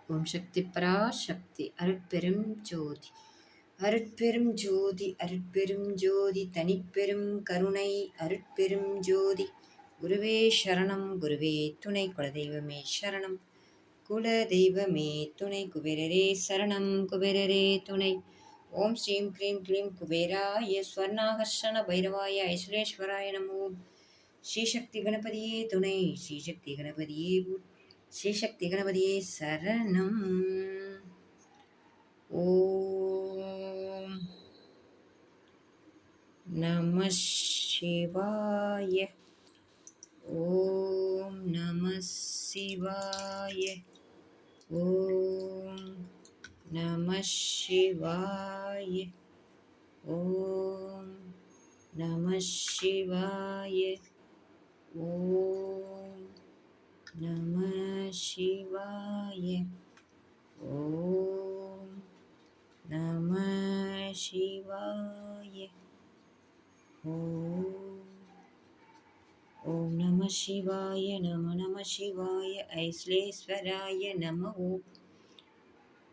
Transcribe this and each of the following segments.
ஓம் சக்தி பராசக்தி அருட்பெரும் ஜோதி அருட்பெரும் ஜோதி அருட்பெரும் ஜோதி தனிப்பெரும் கருணை அருட்பெரும் ஜோதி குருவே சரணம் குருவே துணை குலதெய்வமே சரணம் குலதெய்வமே துணை குபேரரே சரணம் குபேரரே துணை ஓம் ஸ்ரீம் க்ரீம் க்ளீம் குபேராய ஸ்வர்ணாகர்ஷண பைரவாய ஐஸ்வரேஸ்வராய நமோ ஸ்ரீசக்தி கணபதியே துணை ஸ்ரீசக்தி கணபதியே ஸ்ரீசக்தி கணபதியே சரணம். ஓம் நம சிவாய. ஓம் நம சிவாய. ஓம் நம சிவாய. ஓம் நம சிவாய. ஓம் நம சிவாய. ஓம் நம சிவாய. ஓம் நம சிவாய. நம சிவாய. ஐஸ்லேஸ்வராய நம.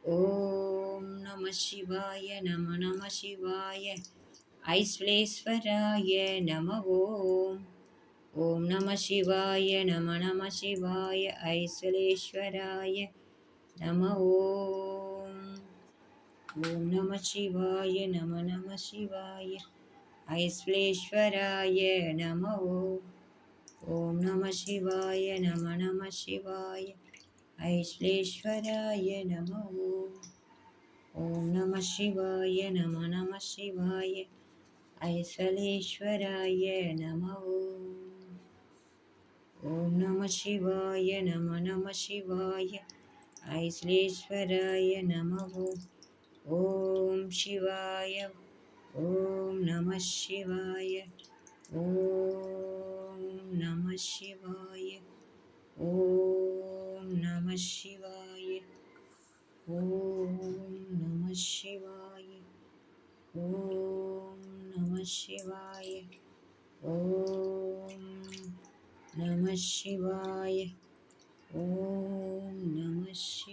ஓம் நம சிவாய. நம சிவாய. ஐஸ்வரேஸ்வராய நம. ஓம் நம சிவாய. நம சிவாய. ஐஸ்வரேஸ்வராய நம. ஓம் நம சிவாய. நம சிவாய. ஐஸ்வரேஸ்வராய நம. ஓம் நம சிவாய. நம சிவாய. ஐஸ்வரேஸ்வராய நம. ஓம் நம சிவாய. நம சிவாய. ஐஸ்வரேஸ்வராய நம. ஓம் நம சிவாய. நம சிவாய. ஐஸ்வரேஸ்வராய நம. ஓம் சிவாய. ஓம் நம சிவாய. ஓம் நம சிவாய. ஓம் நம சிவாய. ஓம் நம சிவாய. ஓம் நம சிவாய. ஓம் நம சிவாய. ஓம் நம சிவாய.